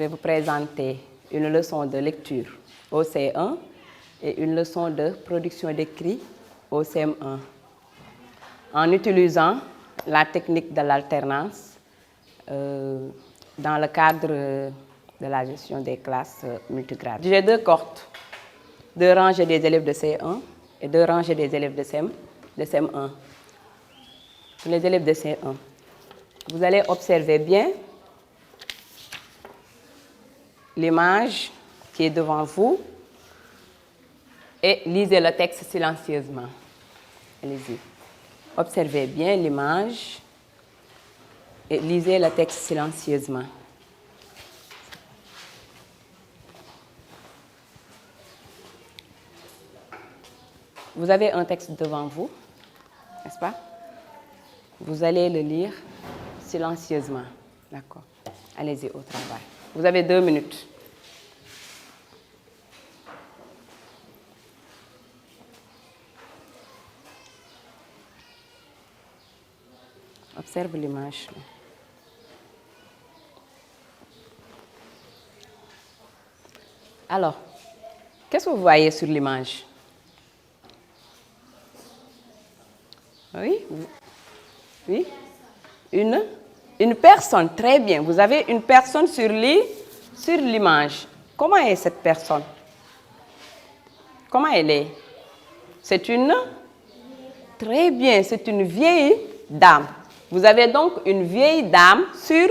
vais vous présenter une leçon de lecture au C1 et une leçon de production d'écrit au CM1 en utilisant la technique de l'alternance dans le cadre de la gestion des classes multigrades. J'ai deux cohortes, deux rangées des élèves de C1 et deux rangées des élèves de CM1. Les élèves de C1, vous allez observer bien l'image qui est devant vous et lisez le texte silencieusement. Allez-y. Observez bien l'image et lisez le texte silencieusement. Vous avez un texte devant vous, n'est-ce pas? Vous allez le lire silencieusement. D'accord. Allez-y au travail. Vous avez 2 minutes. Observe l'image. Alors, qu'est-ce que vous voyez sur l'image? Oui? Oui? Une personne, très bien. Vous avez une personne sur l'image. Comment est cette personne? Comment elle est? C'est une? Très bien, c'est une vieille dame. Vous avez donc une vieille dame sur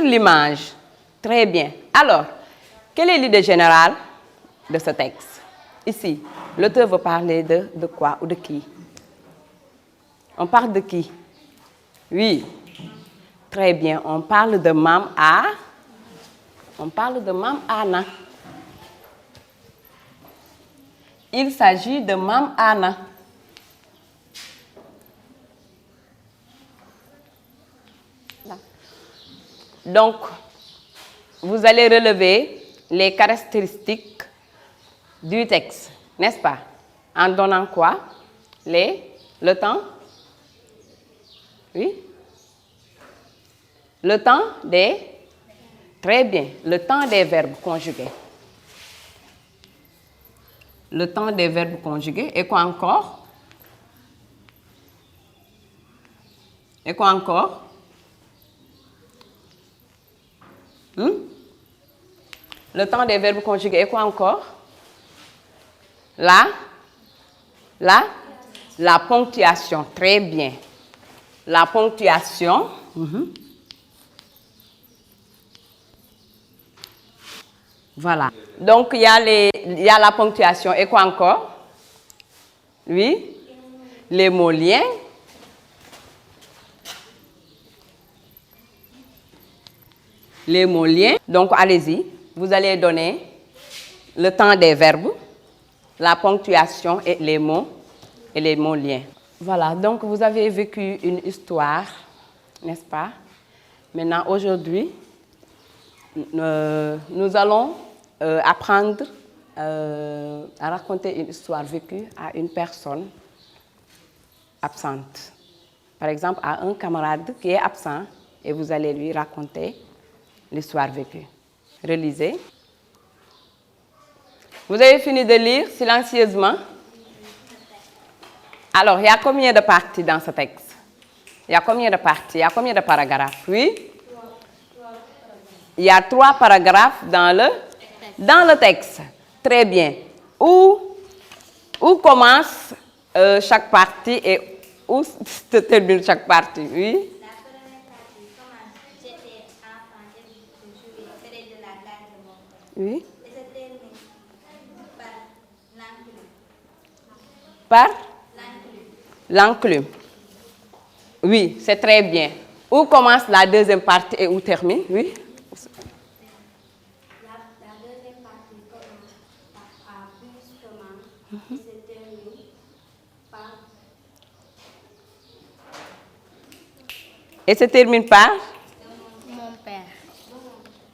l'image. Très bien. Alors, quelle est l'idée générale de ce texte? Ici, l'auteur veut parler de quoi ou de qui? On parle de qui? Oui. Très bien. On parle de Mam A. On parle de Mam Anna. Il s'agit de Mam Anna. Donc, vous allez relever les caractéristiques du texte, n'est-ce pas? En donnant quoi? Le temps? Oui? Le temps des... Très bien. Le temps des verbes conjugués. Le temps des verbes conjugués. Et quoi encore? Et quoi encore? Le temps des verbes conjugués. Et quoi encore? La ponctuation. Très bien. La ponctuation. Voilà. Donc, il y a la ponctuation. Et quoi encore? Oui. Les mots liens. Les mots liens. Donc, allez-y. Vous allez donner le temps des verbes, la ponctuation et les mots liens. Voilà. Donc, vous avez vécu une histoire, n'est-ce pas? Maintenant, aujourd'hui, nous allons apprendre à raconter une histoire vécue à une personne absente. Par exemple, à un camarade qui est absent et vous allez lui raconter l'histoire vécue. Relisez. Vous avez fini de lire silencieusement? Alors, il y a combien de parties dans ce texte? Il y a combien de parties? Il y a combien de paragraphes? Oui? Il y a 3 paragraphes dans le texte. Très bien. Où commence chaque partie et où se termine chaque partie? Oui? La première partie commence, j'étais enfant, je jouais près de la gare de mon père. Oui? Et se termine par l'enclume. Par? L'enclume. Oui, c'est très bien. Où commence la deuxième partie et où termine? Oui? La deuxième partie commence à brusquement et se termine par... Et se termine par? Mon père.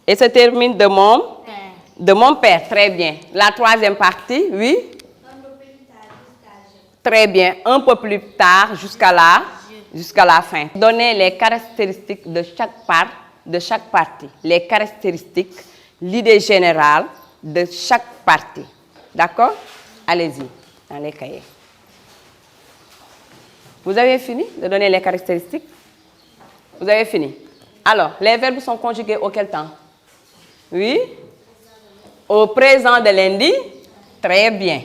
Et se termine de mon? Père. De mon père, très bien. La troisième partie, oui? Un peu plus tard jusqu'à je. Très bien. Un peu plus tard jusqu'à la fin. Donnez les caractéristiques de chaque part de chaque partie, les caractéristiques, l'idée générale de chaque partie. D'accord? Allez-y, dans les cahiers. Vous avez fini de donner les caractéristiques? Vous avez fini? Alors, les verbes sont conjugués au quel temps? Oui? Au présent de lundi? Très bien.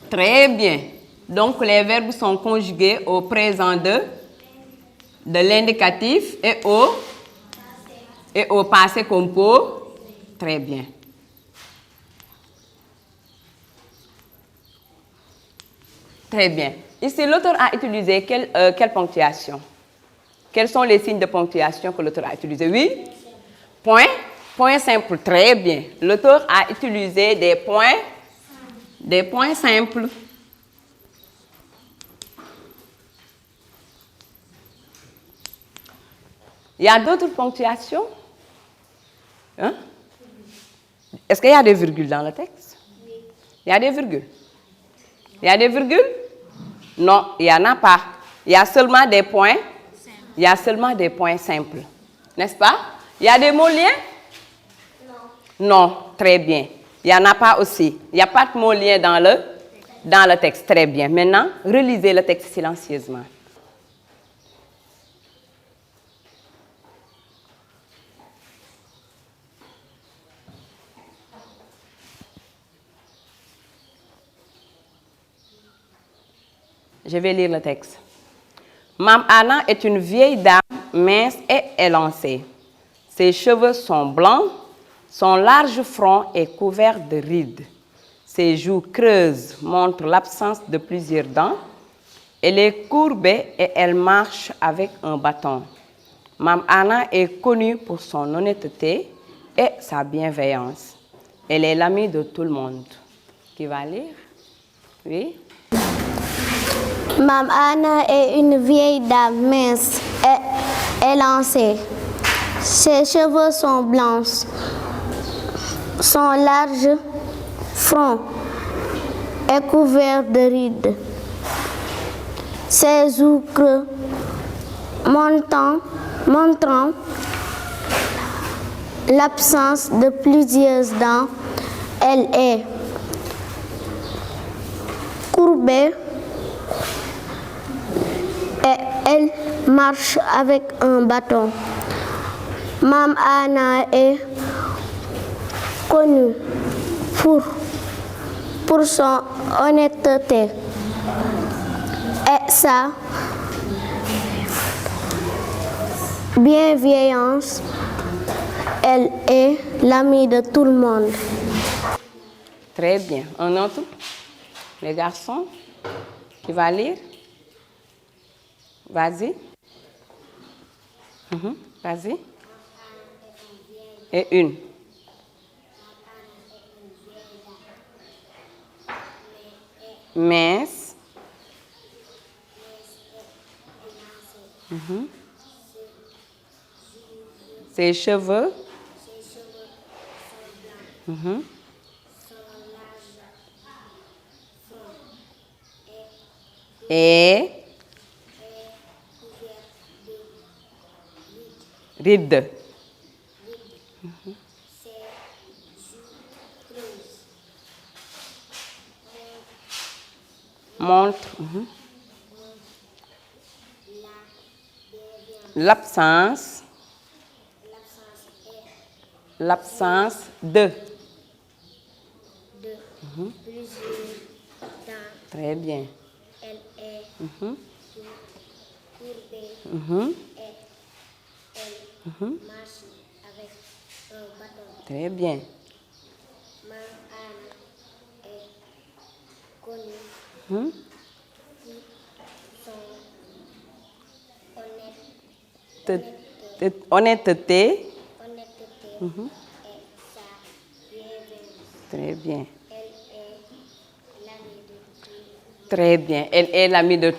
Très bien. Donc, les verbes sont conjugués au présent de l'indicatif et au passé composé. Très bien. Très bien. Ici, l'auteur a utilisé quelle ponctuation? Quels sont les signes de ponctuation que l'auteur a utilisés? Oui? Point. Point simple. Très bien. L'auteur a utilisé des points simples. Il y a d'autres ponctuations? Hein? Est-ce qu'il y a des virgules dans le texte? Oui. Il y a des virgules? Il y a des virgules? Non, il n'y en a pas. Il y a seulement des points. Il y a seulement des points simples. N'est-ce pas? Il y a des mots liés? Non. Non, très bien. Il n'y en a pas aussi. Il n'y a pas de mots liés dans le texte. Très bien. Maintenant, relisez le texte silencieusement. Je vais lire le texte. Mame Anna est une vieille dame mince et élancée. Ses cheveux sont blancs, son large front est couvert de rides. Ses joues creuses montrent l'absence de plusieurs dents. Elle est courbée et elle marche avec un bâton. Mame Anna est connue pour son honnêteté et sa bienveillance. Elle est l'amie de tout le monde. Qui va lire? Oui? Mame Anna est une vieille dame mince et élancée. Ses cheveux sont blancs. Son large front est couvert de rides. Ses joues creuses montrant l'absence de plusieurs dents. Elle est courbée et elle marche avec un bâton. Mame Anna est connue pour son honnêteté et sa bienveillance. Elle est l'amie de tout le monde. Très bien. Un autre? Les garçons? Qui va lire? Vas-y. Vas-y. Et une. Mince. Ses cheveux. Et rides. Montre l'absence de très bien. Elle est courbée et elle marche avec un bâton. Très bien. Mame Anna est connue pour son Honnêteté. et sa bienveillance. Très bien. Elle est l'amie de tout. Très bien. Elle est l'amie de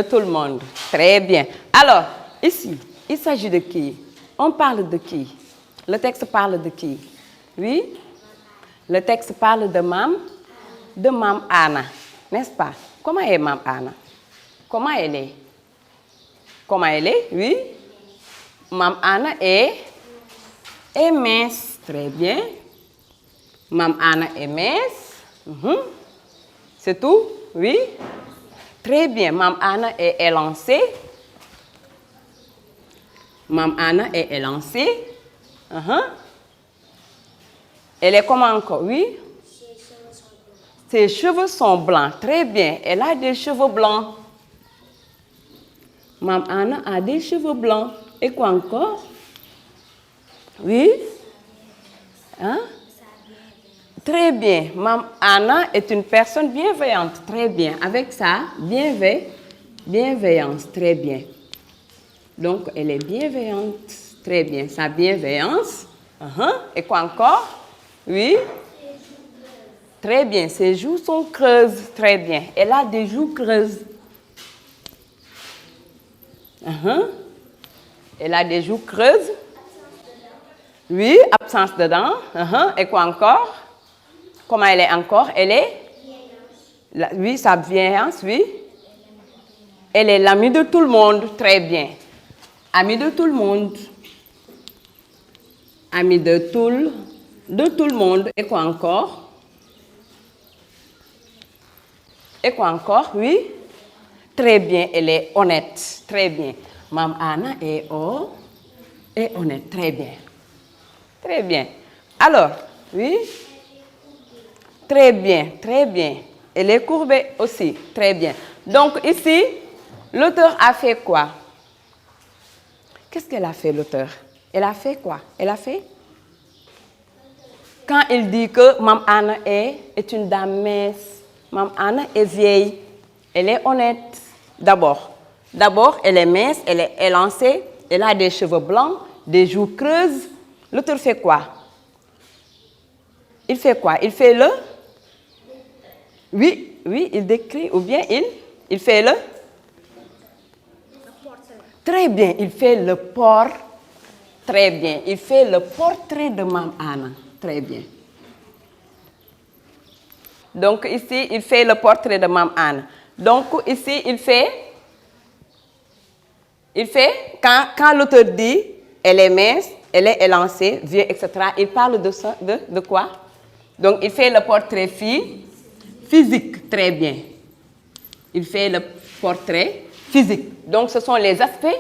tout le monde. Très bien. Alors, ici, il s'agit de qui? On parle de qui? Le texte parle de qui? Oui? Le texte parle de Mame Anna. N'est-ce pas? Comment est Mame Anna? Comment elle est? Comment elle est? Oui? Mam Anna est mince. Très bien. Mam Anna est mince. C'est tout? Oui? Très bien. Mam Anna est élancée. Mam Anna est élancée. Elle est comment encore? Oui? Ses cheveux sont blancs. Très bien. Elle a des cheveux blancs. Mam Anna a des cheveux blancs. Et quoi encore? Oui? Hein? Très bien. Mam Anna est une personne bienveillante. Très bien. Avec ça, bienveillance. Très bien. Donc, elle est bienveillante. Très bien. Sa bienveillance. Et quoi encore? Oui? Très bien. Ses joues sont creuses. Très bien. Elle a des joues creuses. Elle a des joues creuses. Oui, absence de dents. Et quoi encore? Comment elle est encore? Elle est? Oui, sa bienveillance, oui. Elle est l'amie de tout le monde. Très bien. Amie de tout le monde. Amie de tout le monde. Et quoi encore? Et quoi encore? Oui. Très bien, elle est honnête. Très bien. Mam Anna est honnête. Très bien. Très bien. Alors, oui? Très bien, très bien. Elle est courbée aussi. Très bien. Donc ici, l'auteur a fait quoi? Qu'est-ce qu'elle a fait, l'auteur? Elle a fait quoi? Elle a fait? Quand il dit que Mam Anna est une dame mince, Mam Anna est vieille, elle est honnête. D'abord, elle est mince, elle est élancée, elle a des cheveux blancs, des joues creuses. L'auteur fait quoi? Il fait quoi? Il fait le? Oui, il décrit, ou bien il fait le? Très bien, il fait le portrait. Très bien, il fait le portrait de Mam Anna. Très bien. Donc ici, il fait le portrait de Mam Anna. Donc ici, il fait, quand l'auteur dit, elle est mince, elle est élancée, vieille, etc., il parle de quoi? Donc il fait le portrait physique, très bien. Il fait le portrait physique. Donc ce sont les aspects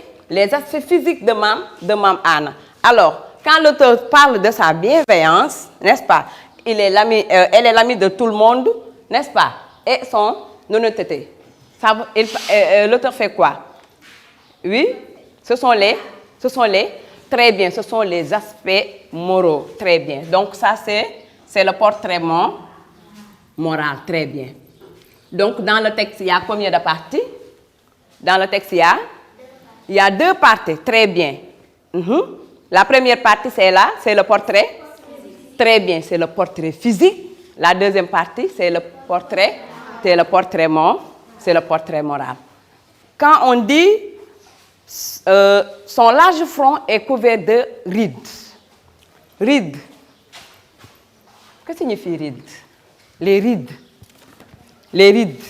physiques de Mam Anna. Alors, quand l'auteur parle de sa bienveillance, n'est-ce pas? Elle est l'amie de tout le monde, n'est-ce pas? Et son honnêteté. L'auteur fait quoi? Oui? Ce sont les, très bien, ce sont les aspects moraux. Très bien. Donc ça, c'est le portrait moral. Très bien. Donc dans le texte, il y a combien de parties? Dans le texte, il y a 2 parties. Très bien. La première partie, c'est le portrait. Très bien, c'est le portrait physique. La deuxième partie, c'est le portrait moral. Quand on dit son large front est couvert de rides. Rides. Que signifie rides? Les rides. Les rides.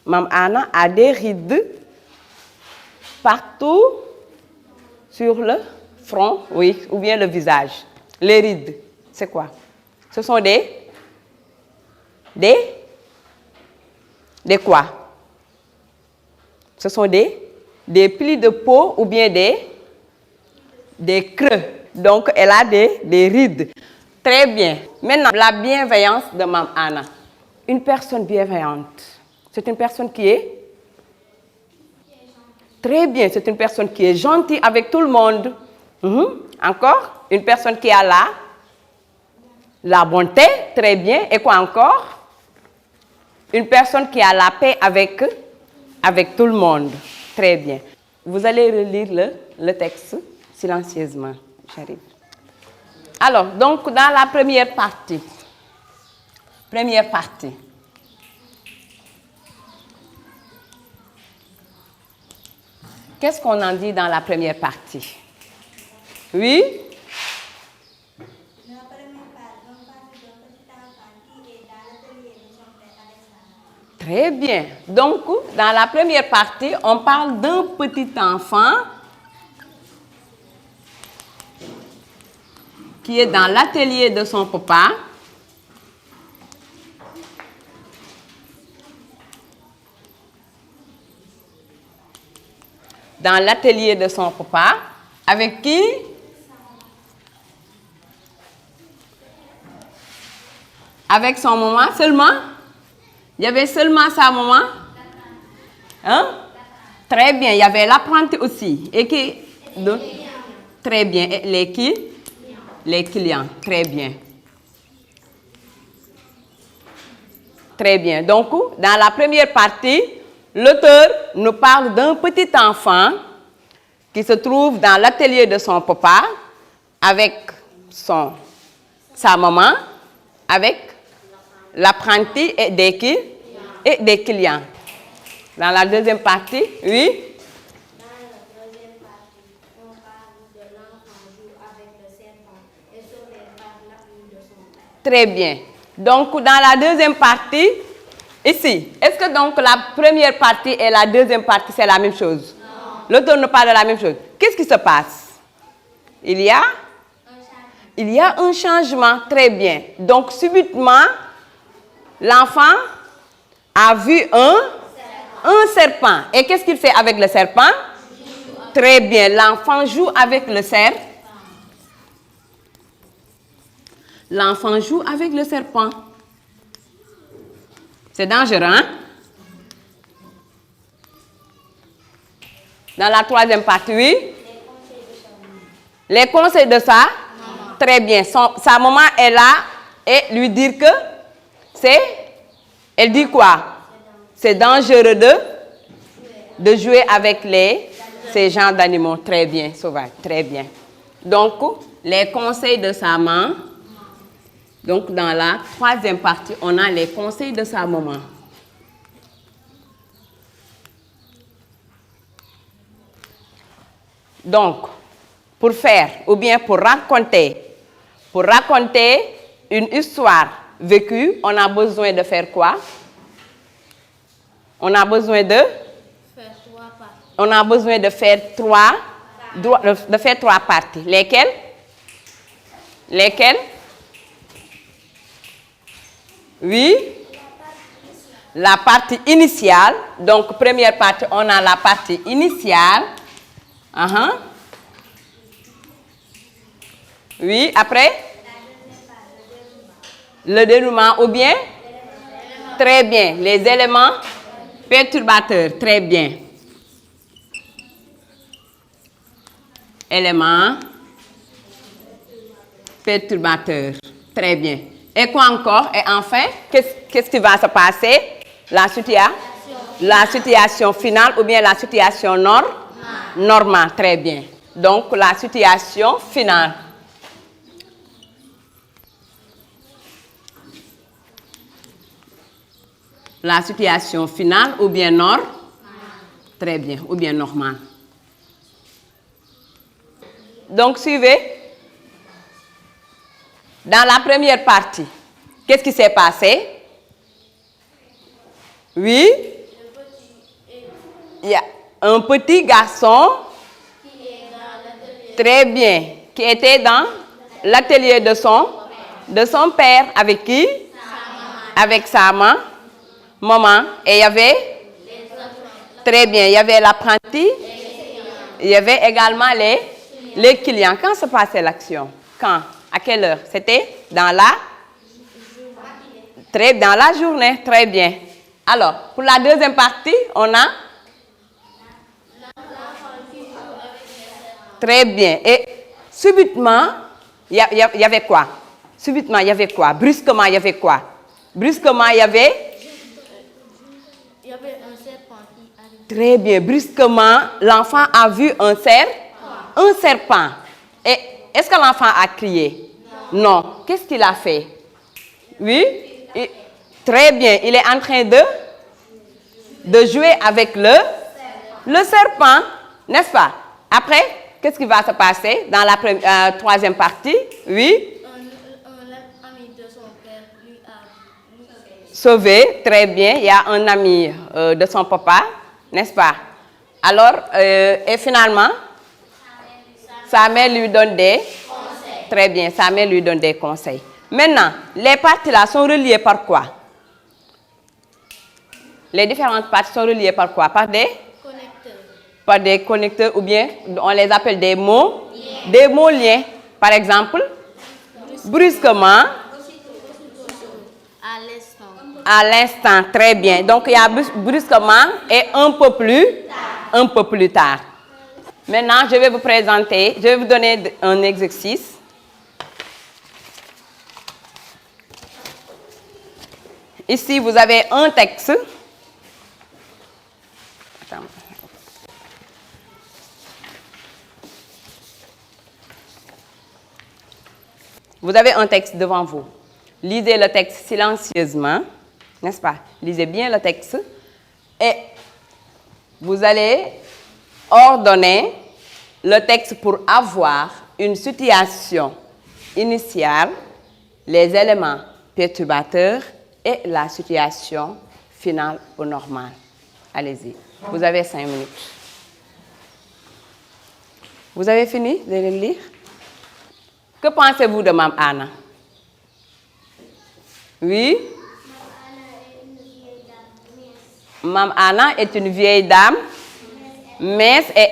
Mam Anna a des rides partout sur le front, oui, ou bien le visage. Les rides, c'est quoi? Ce sont des quoi? Ce sont des plis de peau ou bien des creux. Donc, elle a des rides. Très bien. Maintenant, la bienveillance de Mam Anna. Une personne bienveillante, c'est une personne qui est? Très bien, c'est une personne qui est gentille avec tout le monde. Encore? Une personne qui a la bonté. Très bien. Et quoi encore? Une personne qui a la paix avec tout le monde. Très bien. Vous allez relire le texte silencieusement. J'arrive. Alors, donc, dans la première partie. Qu'est-ce qu'on en dit dans la première partie? Oui? Très bien. Donc, dans la première partie, on parle d'un petit enfant qui est dans l'atelier de son papa. Dans l'atelier de son papa. Avec qui? Avec son maman seulement? Il y avait seulement sa maman? Hein? Très bien. Il y avait l'apprenti aussi. Et qui? Très bien. Et les qui? Les clients. Très bien. Très bien. Donc, dans la première partie, l'auteur nous parle d'un petit enfant qui se trouve dans l'atelier de son papa avec sa maman, avec l'apprenti et des clients. Dans la deuxième partie, oui? Dans la deuxième partie, on parle de l'enfant joue avec le serpent et sauvé par l'appui de son père. Très bien. Donc, dans la deuxième partie, ici, est-ce que donc la première partie et la deuxième partie, c'est la même chose? Non. L'auteur ne parle de la même chose. Qu'est-ce qui se passe? Il y a un changement. Très bien. Donc, subitement, l'enfant a vu un serpent. Et qu'est-ce qu'il fait avec le serpent? Très bien. L'enfant joue avec le serpent. L'enfant joue avec le serpent. C'est dangereux, hein? Dans la troisième partie, oui? Les conseils de sa maman. Très bien. Sa maman est là et lui dire que elle dit quoi? C'est dangereux de jouer avec ces genres d'animaux. Très bien, sauvage. Très bien. Donc, les conseils de sa maman. Donc, dans la troisième partie, on a les conseils de sa maman. Donc, pour faire ou bien pour raconter une histoire vécue, on a besoin de faire quoi? On a besoin de faire trois parties. Lesquelles? Oui? La partie initiale. Donc, première partie, on a la partie initiale. Oui, après? Le dénouement ou bien? Très bien. Les éléments perturbateurs. Très bien. Éléments perturbateurs. Très bien. Et quoi encore? Et enfin, qu'est-ce qui va se passer? La situation finale ou bien la situation normale. Très bien. Donc, la situation finale. La situation finale ou bien très bien, ou bien normale. Donc, suivez. Dans la première partie, qu'est-ce qui s'est passé? Oui? Il y a un petit garçon. Très bien. Qui était dans l'atelier de son père. Avec qui? Avec sa maman. Et il y avait? Très bien. Il y avait l'apprenti. Il y avait également les clients. Quand se passait l'action? Quand? À quelle heure? C'était dans la journée. Très bien. Alors, pour la deuxième partie, on a? Très bien. Et subitement, il y avait quoi? Subitement, il y avait quoi? Brusquement, il y avait quoi? Brusquement, il y avait? Il y avait un serpent qui arrive. Très bien. Brusquement, l'enfant a vu un serpent. Et est-ce que l'enfant a crié? Non. Qu'est-ce qu'il a fait? Oui? Très bien. Il est en train de jouer avec le serpent. N'est-ce pas? Après, qu'est-ce qui va se passer dans la troisième partie? Oui? Un ami de son père lui a sauvé. Très bien. Il y a un ami de son papa. N'est-ce pas? Alors, et finalement, sa mère lui donne des très bien. Sa mère lui donne des conseils. Maintenant, les parties là sont reliées par quoi? Les différentes parties sont reliées par quoi? Par des connecteurs ou bien on les appelle des mots, des mots liens. Par exemple, brusquement, à l'instant, très bien. Donc il y a brusquement et un peu plus tard. Maintenant, je vais vous présenter, je vais vous donner un exercice. Ici, vous avez un texte. Attends. Vous avez un texte devant vous. Lisez le texte silencieusement, n'est-ce pas? Lisez bien le texte et vous allez ordonner le texte pour avoir une situation initiale, les éléments perturbateurs et la situation finale ou normale. Allez-y. Vous avez 5 minutes. Vous avez fini de le lire? Que pensez-vous de Mme Anna? Oui? Mme Anna est une vieille dame, mince et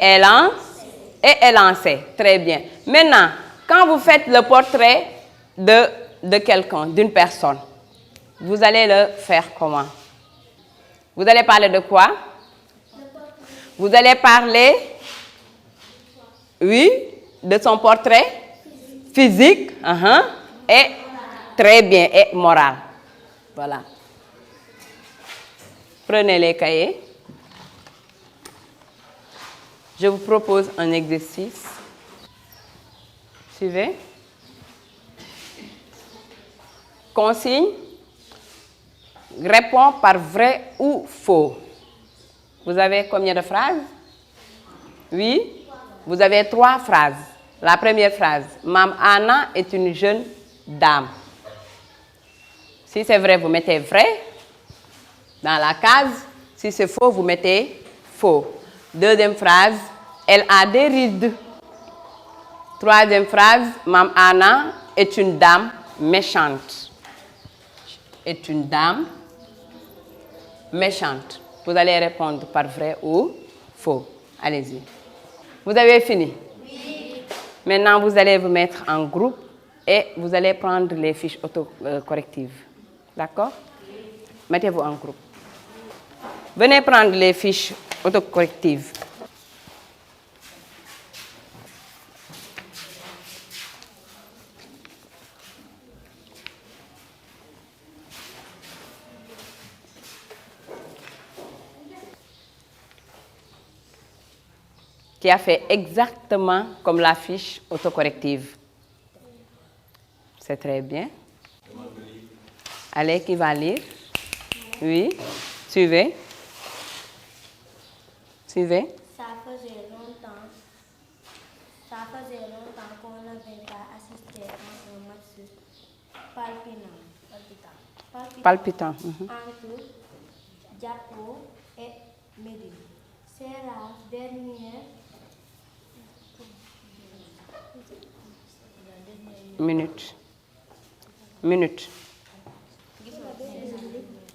élancée. Très bien. Maintenant, quand vous faites le portrait de quelqu'un, d'une personne, vous allez le faire comment? Vous allez parler de quoi? Vous allez parler, oui, de son portrait physique, et très bien, et moral. Voilà. Prenez les cahiers. Je vous propose un exercice. Suivez. Consigne. Réponds par vrai ou faux. Vous avez combien de phrases? Oui. Vous avez 3 phrases. La première phrase. Mme Anna est une jeune dame. Si c'est vrai, vous mettez vrai dans la case. Si c'est faux, vous mettez faux. Deuxième phrase. Elle a des rides. Troisième phrase. Mme Anna est une dame méchante. Est une dame méchante. Vous allez répondre par vrai ou faux. Allez-y. Vous avez fini? Oui. Maintenant, vous allez vous mettre en groupe et vous allez prendre les fiches autocorrectives. D'accord? Oui. Mettez-vous en groupe. Venez prendre les fiches autocorrectives. Qui a fait exactement comme la fiche autocorrective. C'est très bien. Allez, qui va lire? Oui. Suivez. Suivez. Ça faisait longtemps qu'on n'avait pas assisté à un match Palpitant. Entre Diapo et Médine. C'est la dernière minute.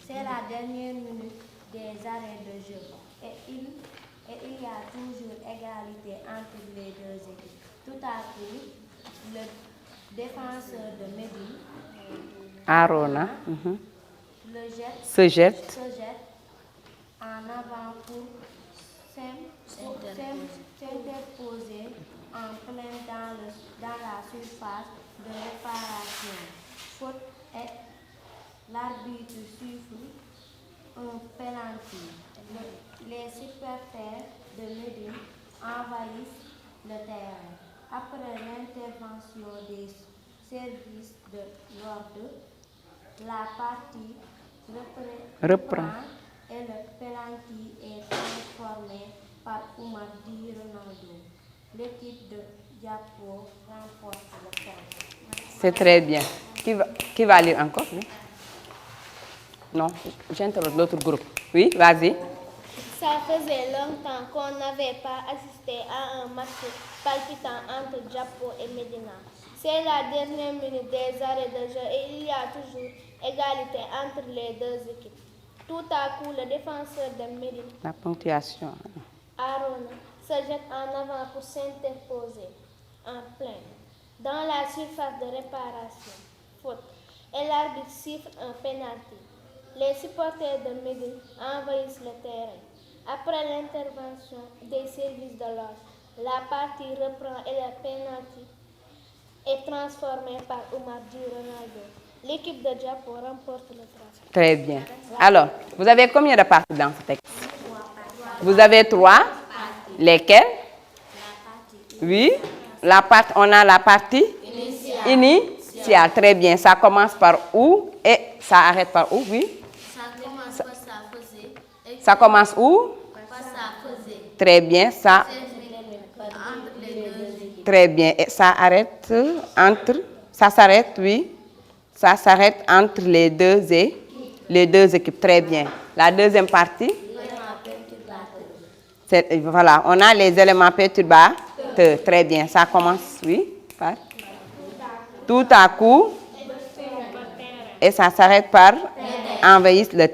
C'est la dernière minute des arrêts de jeu. Et il y a toujours égalité entre les deux équipes. Tout à coup, le défenseur de Médine, Arona, se jette en avant pour s'interposer en plein dans la surface de réparation. Faute et l'arbitre siffle un penalty. Les supporters de Médine envahissent le terrain. Après l'intervention des services de l'ordre, la partie reprend et le penalty est transformé par Oumar Di Ronaldo. L'équipe de Diapo remporte le point. C'est très bien. Qui va lire encore? Oui? Non, j'interroge l'autre groupe. Oui, vas-y. Ça faisait longtemps qu'on n'avait pas assisté à un match palpitant entre Diapo et Medina. C'est la dernière minute des arrêts de jeu et il y a toujours égalité entre les deux équipes. Tout à coup, le défenseur de Médine, La ponctuation. Aaron, se jette en avant pour s'interposer en plein dans la surface de réparation. Faute. Et l'arbitre siffle un pénalty. Les supporters de Médine envahissent le terrain. Après l'intervention des services de l'ordre, la partie reprend et le pénalty est transformé par Oumar Di Ronaldo. L'équipe de Diapo remporte le trophée. Très bien. Alors, vous avez combien de parties dans ce texte? Vous avez 3. Lesquelles? Oui. On a la partie initiale. Très bien. Ça commence par où et ça arrête par où? Oui. Ça commence où? Très bien. Ça. Très bien. Et ça arrête entre. Ça s'arrête, oui. Ça s'arrête entre les deux équipes. Très bien. La deuxième partie? Voilà, on a les éléments perturbateurs. Très bien. Ça commence, oui, par tout à coup. Et ça s'arrête par envahissent le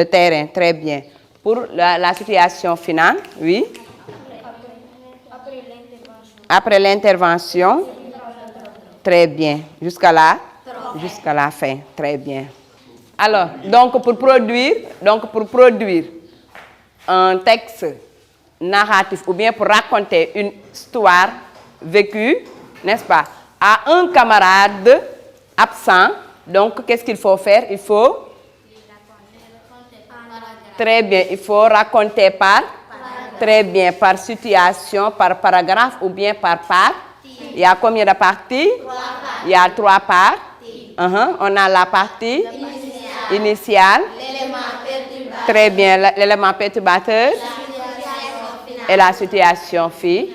terrain. Très bien. Pour la situation finale, oui. Après l'intervention. Très bien. Jusqu'à la fin. Très bien. Alors, donc pour produire un texte narratif ou bien pour raconter une histoire vécue, n'est-ce pas, à un camarade absent, donc qu'est-ce qu'il faut faire? Il faut très bien, il faut raconter très bien, par situation, par paragraphe ou bien par part. Il y a combien de parties? Il y a 3 parts. On a la partie initiale. Très bien, l'élément perturbateur. Et la situation finale.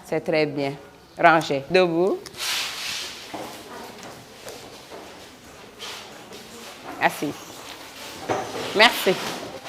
C'est très bien. Rangé. Debout. Assis. Merci.